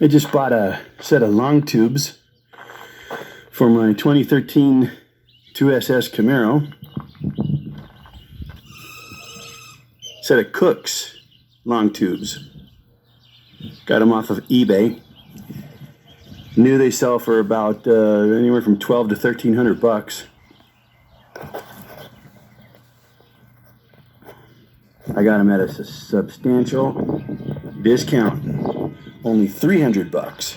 I just bought a set of long tubes for my 2013 2SS Camaro. Set of Cook's long tubes. Got them off of eBay. New they sell for about anywhere from $1,200 to $1,300. I got them at a substantial discount. Only $300.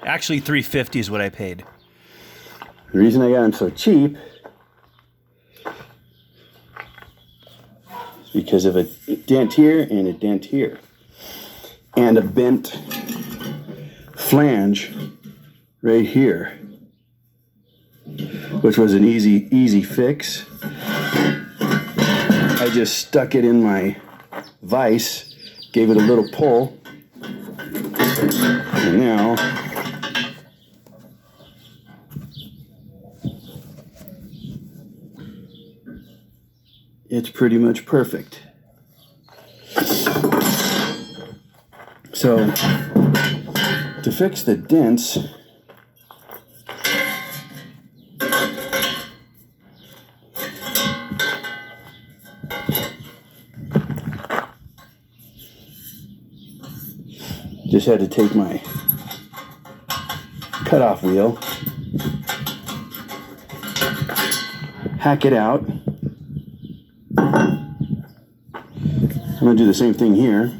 Actually, $350 is what I paid. The reason I got them so cheap is because of a dent here and a dent here. And a bent flange right here, which was an easy fix. I just stuck it in my vise, gave it a little pull, and now it's pretty much perfect. So to fix the dents, just had to take my cutoff wheel, hack it out. I'm going to do the same thing here.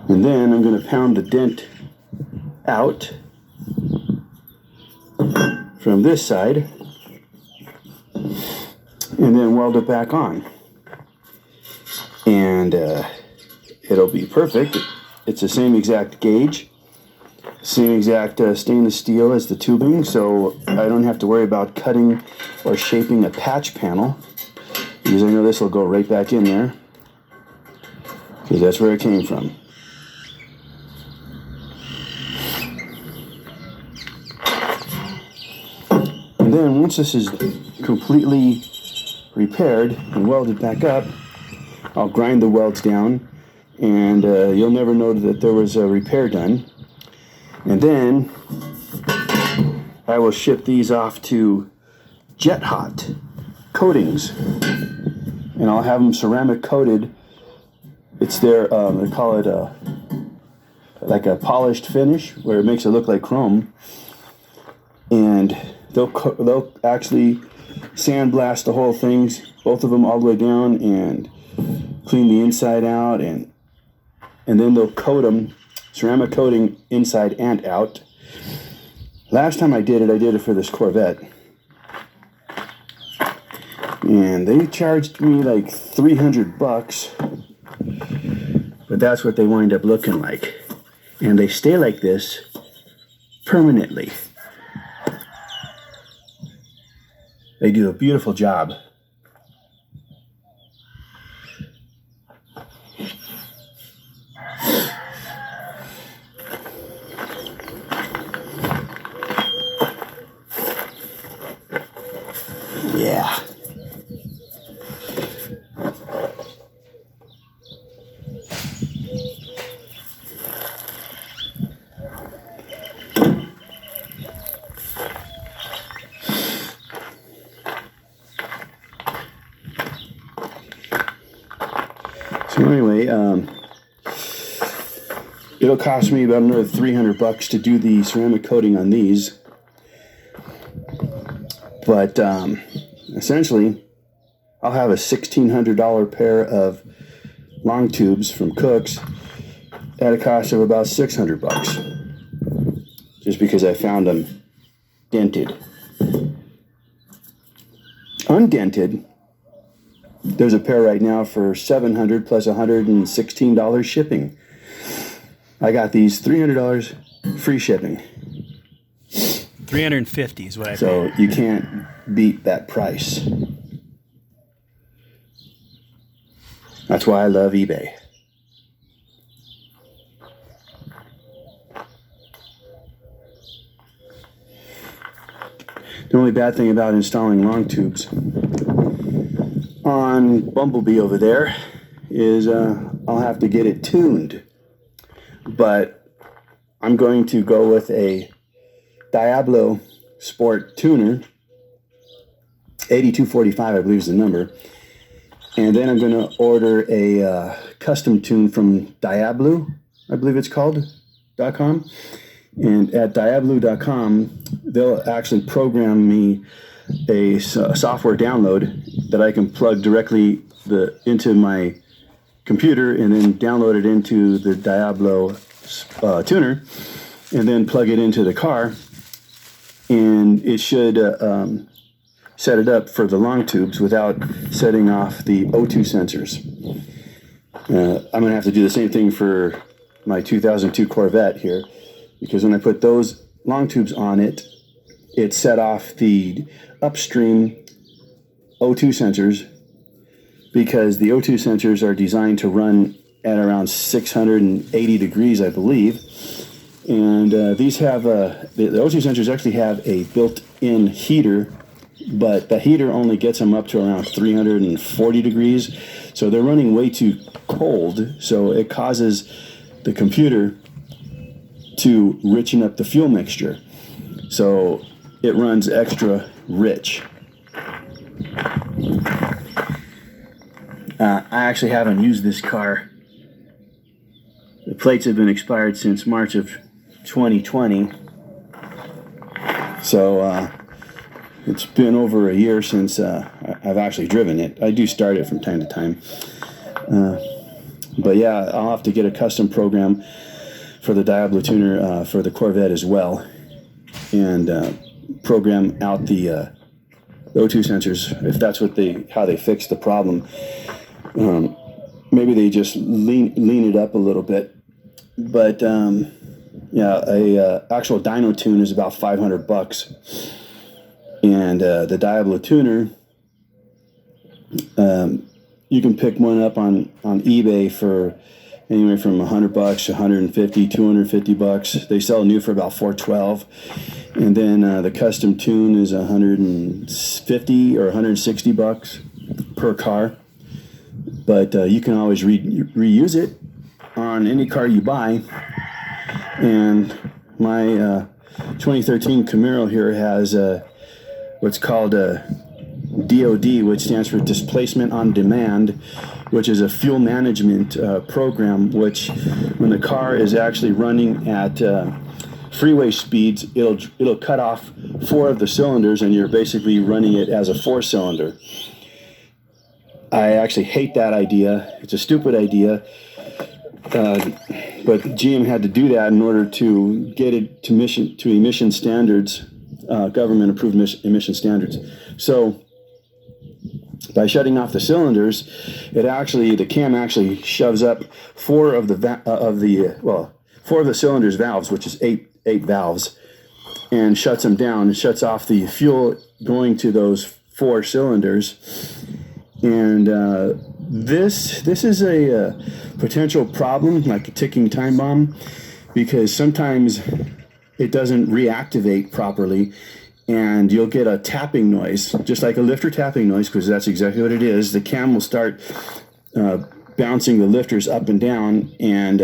And then I'm going to pound the dent out from this side and then weld it back on. And it'll be perfect. It's the same exact gauge, same exact stainless steel as the tubing, so I don't have to worry about cutting or shaping a patch panel, because I know this will go right back in there, because that's where it came from. And then once this is completely repaired and welded back up, I'll grind the welds down, and you'll never know that there was a repair done. And then I will ship these off to Jet Hot Coatings, and I'll have them ceramic coated. It's their they call it like a polished finish, where it makes it look like chrome, and they'll actually sandblast the whole things, both of them all the way down, and clean the inside out, and then they'll coat them, ceramic coating inside and out. Last time I did it for this Corvette, and they charged me like $300, but that's what they wind up looking like, and they stay like this permanently. They do a beautiful job. Yeah. So anyway, it'll cost me about another $300 to do the ceramic coating on these. But essentially, I'll have a $1,600 pair of long tubes from Cook's at a cost of about $600, just because I found them dented. Undented, there's a pair right now for $700 plus $116 shipping. I got these $300 free shipping. $350 is what I paid. So you can't beat that price. That's why I love eBay. The only bad thing about installing long tubes on Bumblebee over there is I'll have to get it tuned. But I'm going to go with a Diablo Sport tuner, 8245, I believe is the number. And then I'm going to order a custom tune from Diablo, I believe it's called, .com. And at Diablo.com, they'll actually program me a software download that I can plug directly into my computer and then download it into the Diablo tuner and then plug it into the car. And it should set it up for the long tubes without setting off the O2 sensors. I'm going to have to do the same thing for my 2002 Corvette here, because when I put those long tubes on it, it set off the upstream O2 sensors, because the O2 sensors are designed to run at around 680 degrees, I believe. And these have, the O2 sensors actually have a built-in heater, but the heater only gets them up to around 340 degrees. So they're running way too cold. So it causes the computer to richen up the fuel mixture. So it runs extra rich. I actually haven't used this car. The plates have been expired since March of 2020. So it's been over a year since I've actually driven it. I do start it from time to time. But yeah, I'll have to get a custom program for the Diablo tuner for the Corvette as well, and program out the O2 sensors, if that's how they fix the problem. Maybe they just lean it up a little bit. But yeah, a actual dyno tune is about $500, and the Diablo tuner, you can pick one up on eBay for anywhere from $100, $150, $250. They sell new for about $412, and then the custom tune is $150 or $160 per car. But you can always reuse it on any car you buy. And my 2013 Camaro here has what's called a DOD, which stands for Displacement on Demand, which is a fuel management program, which when the car is actually running at freeway speeds, it'll cut off 4 of the cylinders, and you're basically running it as a 4-cylinder. I actually hate that idea. It's a stupid idea. But GM had to do that in order to get it to emission standards, government-approved emission standards. So by shutting off the cylinders, the cam actually shoves up 4 of the cylinders valves, which is eight valves, and shuts them down and shuts off the fuel going to those 4 cylinders. And this is a potential problem, like a ticking time bomb, because sometimes it doesn't reactivate properly, and you'll get a tapping noise, just like a lifter tapping noise, because that's exactly what it is. The cam will start bouncing the lifters up and down, and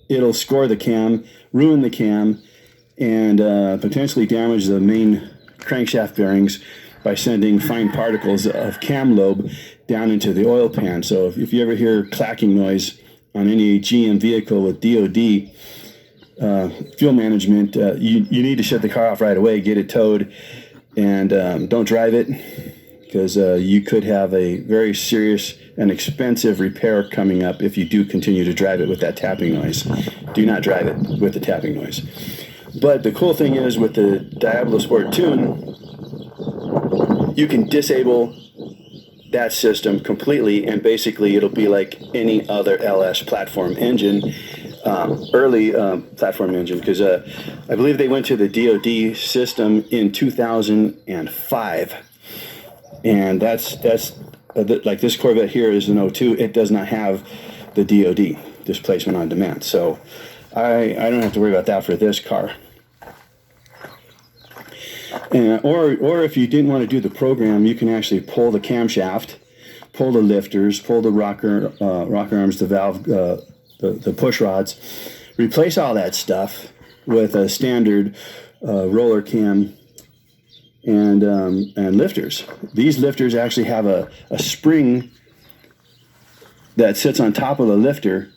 it'll score the cam, ruin the cam, and potentially damage the main crankshaft bearings by sending fine particles of cam lobe down into the oil pan. So if you ever hear clacking noise on any GM vehicle with DOD fuel management, you need to shut the car off right away, get it towed, and don't drive it, because you could have a very serious and expensive repair coming up if you do continue to drive it with that tapping noise. Do not drive it with the tapping noise. But the cool thing is, with the Diablo Sport Tune, you can disable that system completely, and basically it'll be like any other LS platform engine, early platform engine, because I believe they went to the DOD system in 2005, and that's like this Corvette here is an 02. It does not have the DOD, displacement on demand, so I don't have to worry about that for this car. Or if you didn't want to do the program, you can actually pull the camshaft, pull the lifters, pull the rocker arms, the valve, the push rods replace all that stuff with a standard roller cam and lifters. These lifters actually have a spring that sits on top of the lifter,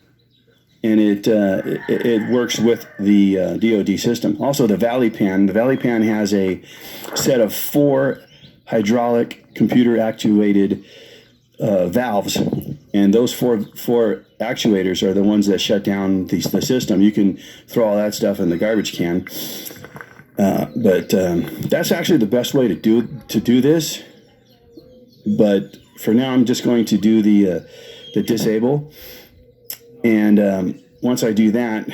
and it works with the DoD system. Also, the Valley Pan. The Valley Pan has a set of 4 hydraulic computer actuated valves, and those four actuators are the ones that shut down the system. You can throw all that stuff in the garbage can, but that's actually the best way to do this. But for now, I'm just going to do the disable, and once I do that,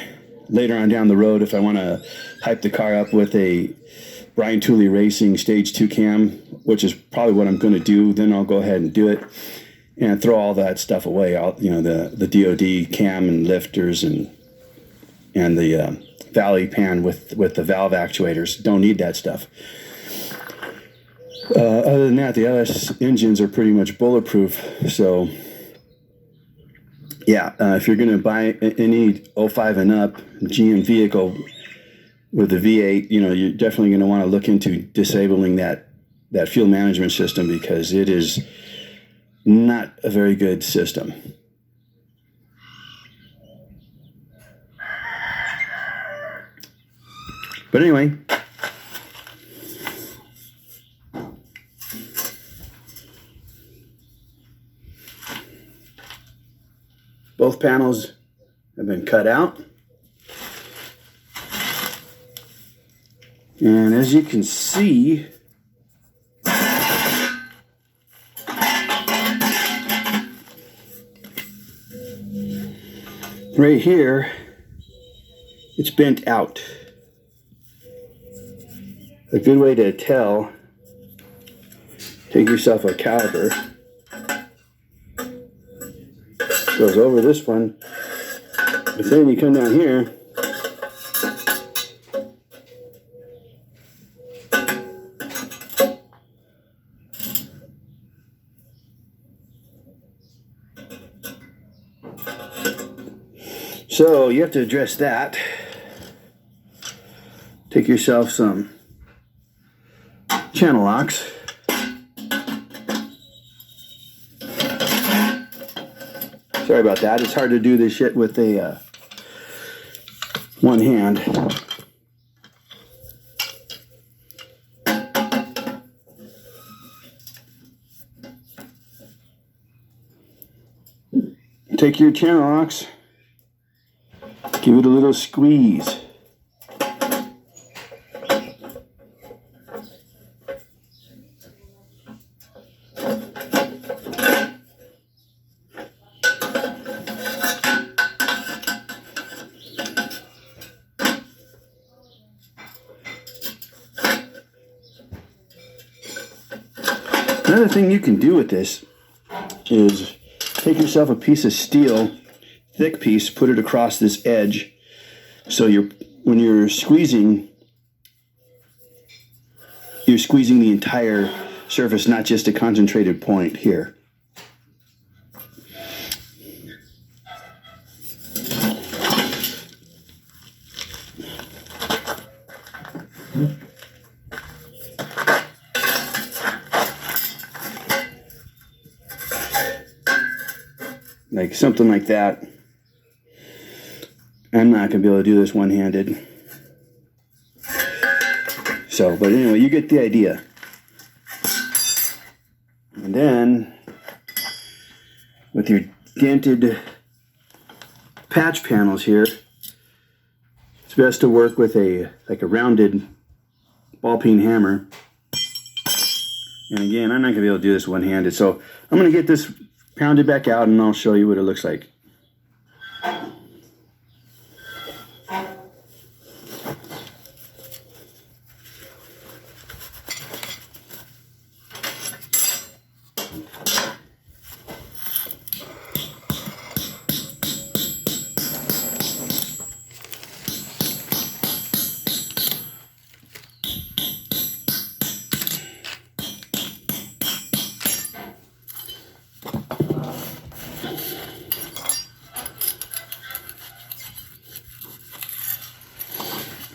later on down the road, if I want to hype the car up with a Brian Tooley Racing Stage 2 cam, which is probably what I'm going to do, then I'll go ahead and do it and throw all that stuff away. The DoD cam and lifters and the Valley Pan with the valve actuators. Don't need that stuff. Other than that, the LS engines are pretty much bulletproof. So yeah, if you're going to buy any 05 and up GM vehicle with the V8, you're definitely going to want to look into disabling that fuel management system, because it is not a very good system. But anyway, both panels have been cut out. And as you can see, right here, it's bent out. A good way to tell, take yourself a caliper, goes over this one, but then you come down here, so you have to address that. Take yourself some channel locks. Sorry about that. It's hard to do this shit with a one hand. Take your channel locks, give it a little squeeze. Another thing you can do with this is take yourself a piece of steel, thick piece, put it across this edge, so when you're squeezing the entire surface, not just a concentrated point here. Like something like that. I'm not going to be able to do this one-handed. So, but anyway, you get the idea. And then, with your dented patch panels here, it's best to work with a rounded ball peen hammer. And again, I'm not going to be able to do this one-handed. So, I'm going to get this pounded back out, and I'll show you what it looks like.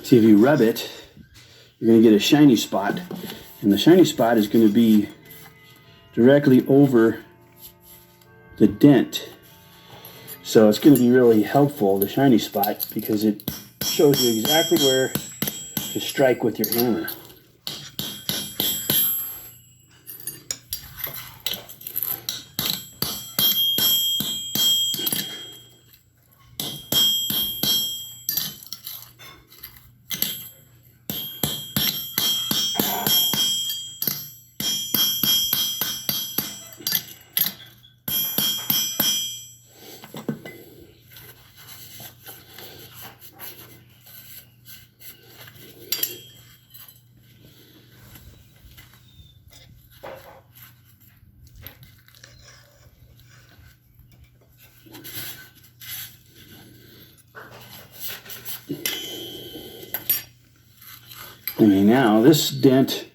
See, if you rub it, you're going to get a shiny spot. And the shiny spot is going to be directly over the dent. So it's going to be really helpful, the shiny spot, because it shows you exactly where to strike with your hammer. Okay, now this dent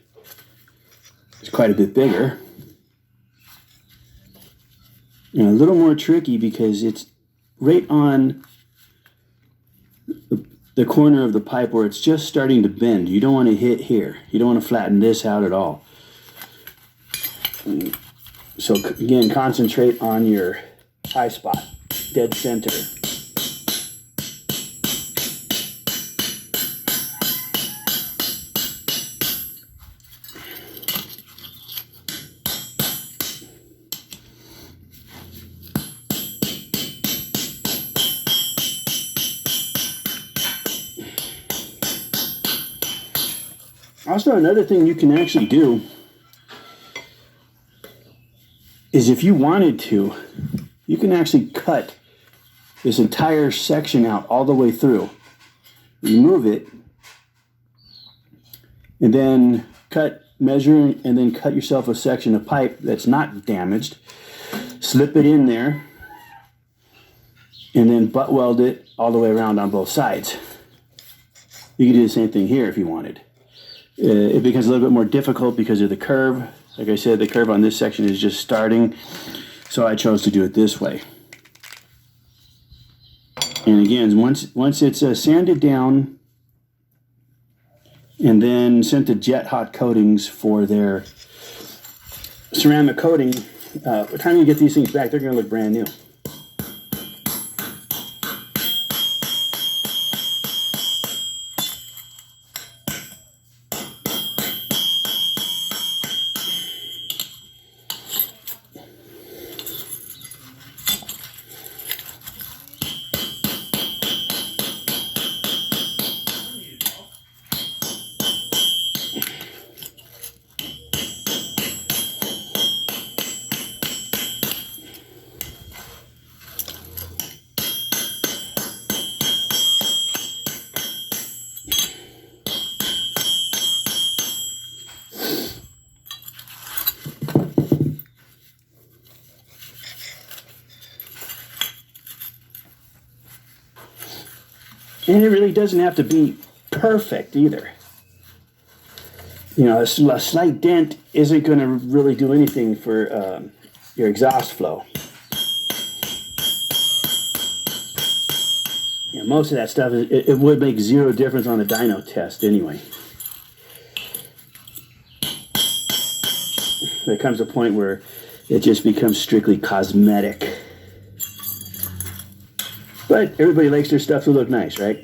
is quite a bit bigger and a little more tricky because it's right on the corner of the pipe where it's just starting to bend. You don't want to hit here. You don't want to flatten this out at all. So again, concentrate on your high spot, dead center. Also, another thing you can actually do is if you wanted to, you can actually cut this entire section out all the way through. Remove it, and then measure, and then cut yourself a section of pipe that's not damaged. Slip it in there, and then butt weld it all the way around on both sides. You can do the same thing here if you wanted. It becomes a little bit more difficult because of the curve. Like I said, the curve on this section is just starting, so I chose to do it this way. And again, once it's sanded down and then sent to Jet Hot Coatings for their ceramic coating, by the time you get these things back, they're going to look brand new. And it really doesn't have to be perfect either. You know, a slight dent isn't going to really do anything for your exhaust flow. You know, most of that stuff, it would make zero difference on a dyno test anyway. There comes a point where it just becomes strictly cosmetic. But everybody likes their stuff to look nice, right?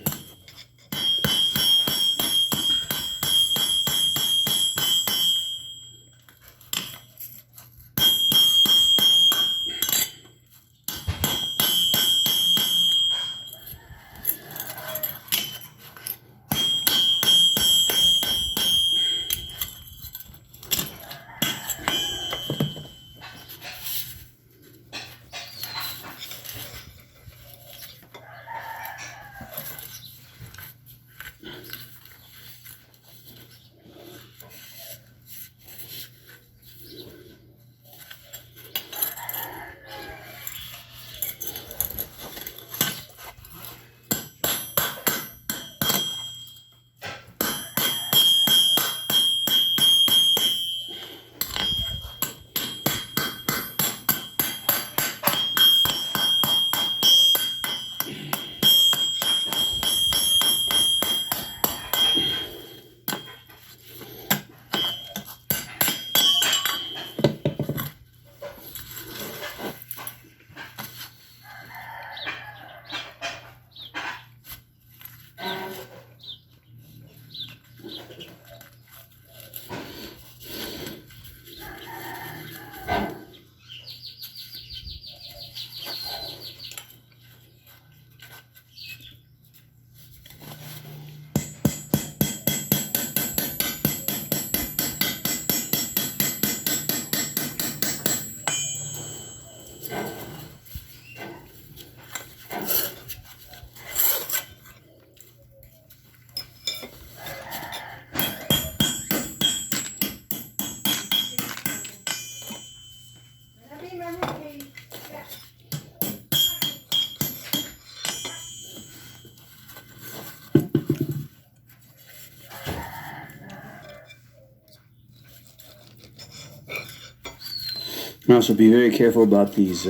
Also, be very careful about these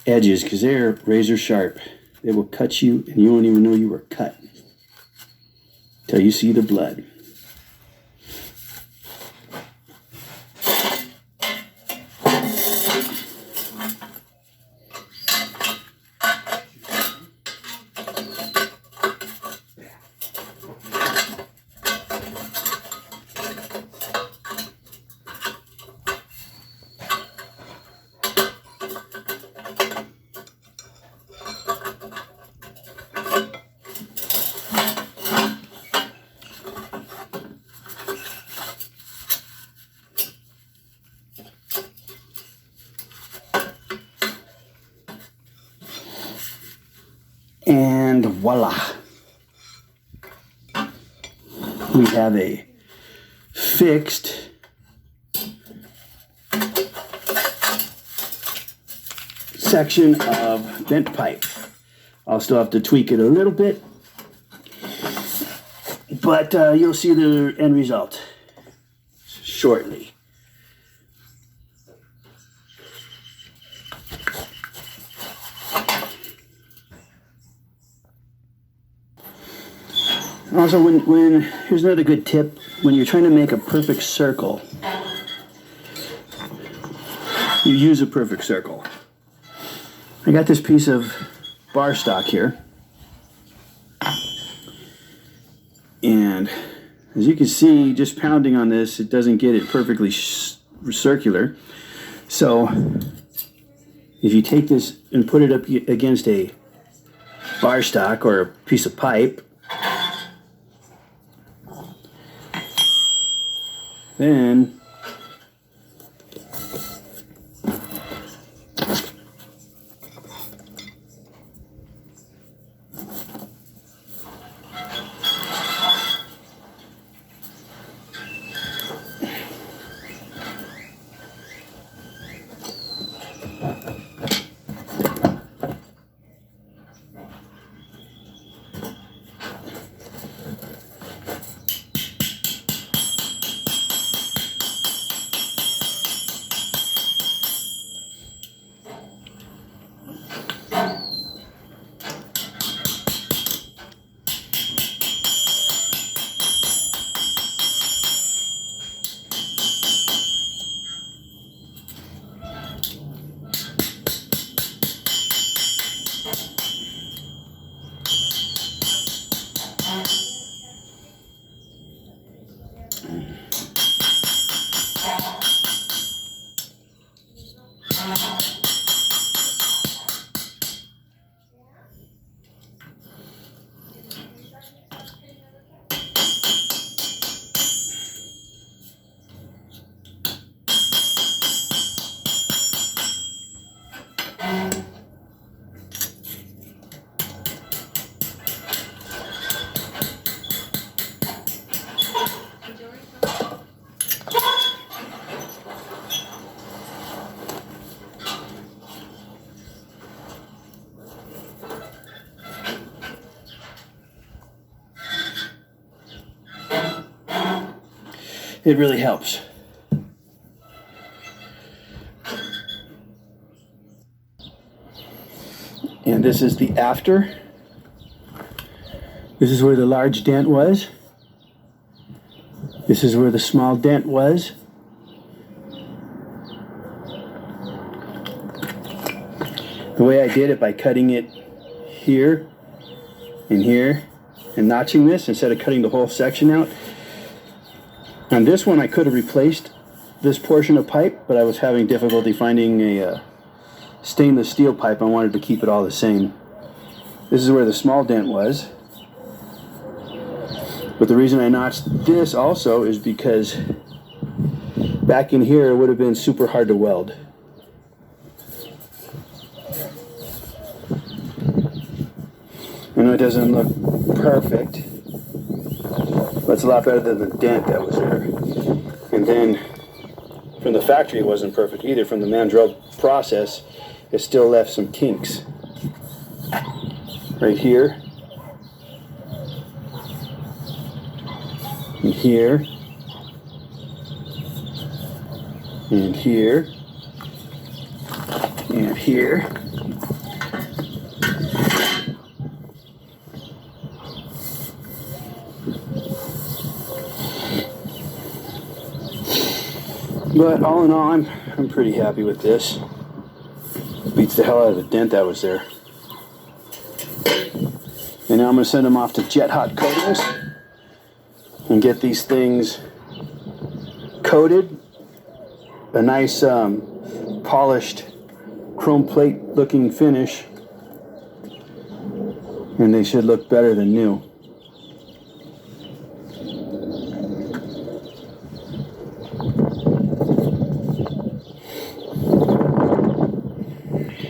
edges because they're razor sharp. They will cut you and you won't even know you were cut till you see the blood. And voila, we have a fixed section of bent pipe. I'll still have to tweak it a little bit, but you'll see the end result shortly. Also, when here's another good tip: when you're trying to make a perfect circle, you use a perfect circle. I got this piece of bar stock here, and as you can see, just pounding on this, it doesn't get it perfectly circular. So if you take this and put it up against a bar stock or a piece of pipe, then it really helps. And this is the after. This is where the large dent was. This is where the small dent was. The way I did it by cutting it here and here and notching this instead of cutting the whole section out. On this one I could have replaced this portion of pipe, but I was having difficulty finding a stainless steel pipe. I wanted to keep it all the same. This is where the small dent was. But the reason I notched this also is because back in here it would have been super hard to weld. I know it doesn't look perfect, but it's a lot better than the dent that was there. And then from the factory it wasn't perfect either. From the mandrel process it still left some kinks. Right here. And here. And here. here. But all in all, I'm pretty happy with this. Beats the hell out of the dent that was there. And now I'm going to send them off to Jet Hot Coatings and get these things coated. A nice polished chrome plate looking finish. And they should look better than new.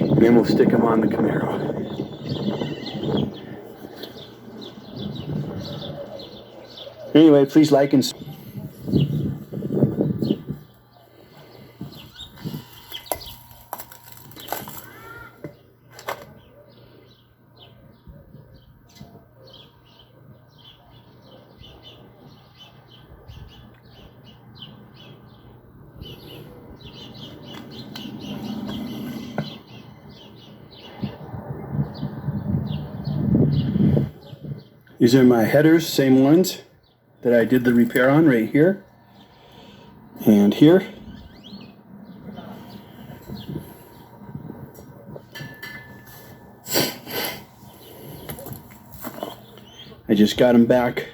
And then we'll stick them on the Camaro. Anyway, please like and these are my headers, same ones that I did the repair on right here and here. I just got them back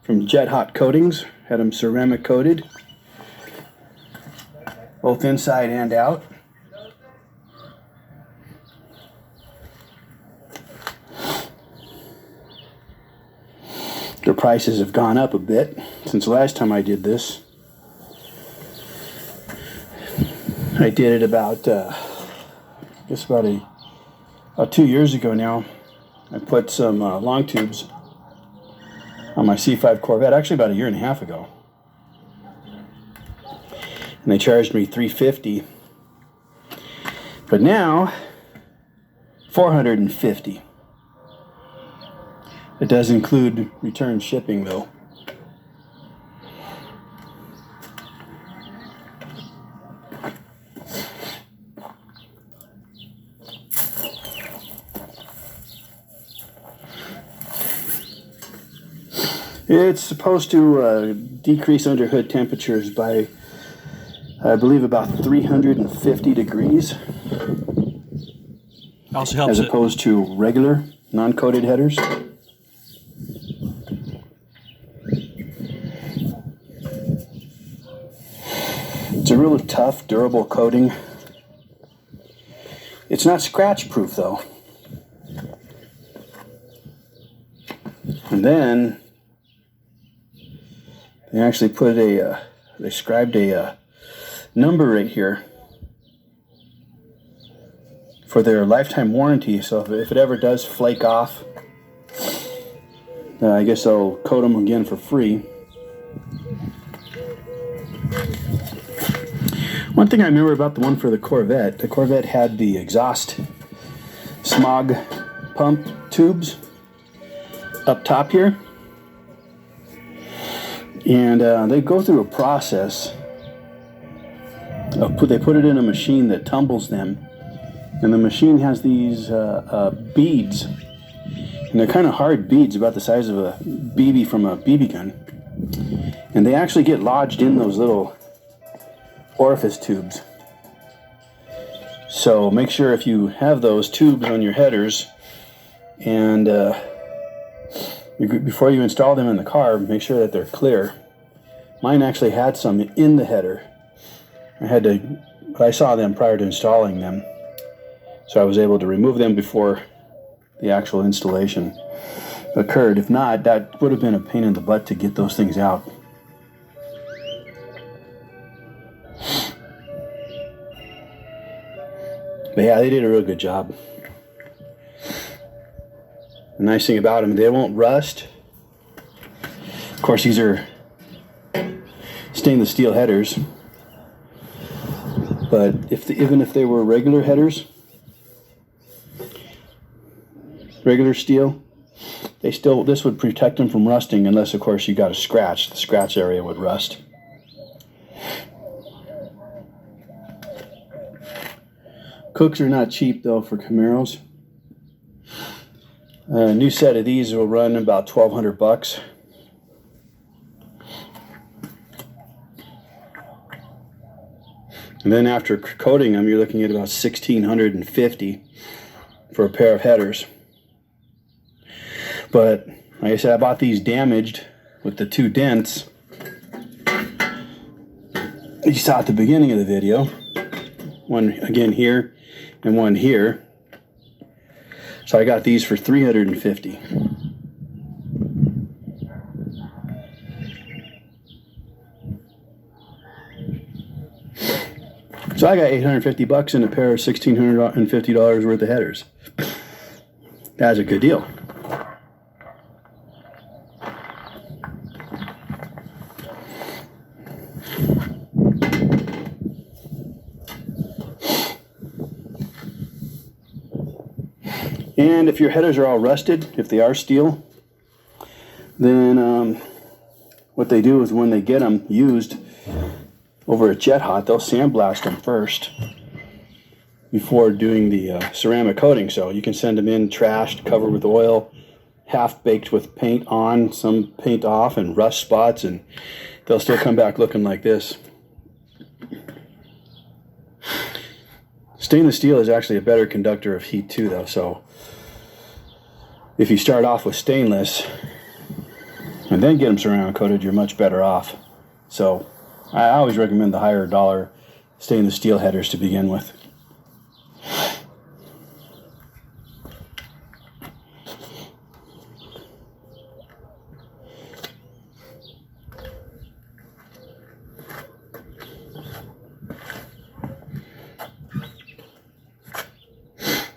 from Jet Hot Coatings, had them ceramic coated, both inside and out. Their prices have gone up a bit since the last time I did this. I did it about, I guess about 2 years ago now. I put some long tubes on my C5 Corvette, actually about 1.5 years ago. And they charged me $350. But now, $450. It does include return shipping though. It's supposed to decrease under hood temperatures by, I believe, about 350 degrees. Also helps as opposed to regular non-coated headers. It's a really tough, durable coating. It's not scratch proof though. And then they actually put they scribed a number right here for their lifetime warranty. So if it ever does flake off, I guess I'll coat them again for free. One thing I remember about the one for the Corvette had the exhaust smog pump tubes up top here. And they go through a process. They put it in a machine that tumbles them. And the machine has these beads. And they're kind of hard beads, about the size of a BB from a BB gun. And they actually get lodged in those little orifice tubes. So make sure if you have those tubes on your headers and before you install them in the car, make sure that they're clear. Mine actually had some in the header. But I saw them prior to installing them, so I was able to remove them before the actual installation occurred. If not, that would have been a pain in the butt to get those things out. But yeah, they did a real good job. The nice thing about them, they won't rust. Of course, these are stainless steel headers. But even if they were regular headers, regular steel, this would protect them from rusting, unless of course you got a scratch. The scratch area would rust. Cooks are not cheap though for Camaros. A new set of these will run about $1,200. And then after coating them, you're looking at about $1,650 for a pair of headers. But like I said, I bought these damaged with the 2 dents you saw at the beginning of the video. One again here and one here. So I got these for $350. So I got $850 in a pair of $1,650 worth of headers. That's a good deal. And if your headers are all rusted, if they are steel, then what they do is when they get them used over at Jet Hot, they'll sandblast them first before doing the ceramic coating. So you can send them in trashed, covered with oil, half baked with paint on, some paint off, and rust spots, and they'll still come back looking like this. Stainless steel is actually a better conductor of heat too, though. So if you start off with stainless and then get them ceramic coated, you're much better off. So I always recommend the higher dollar stainless steel headers to begin with.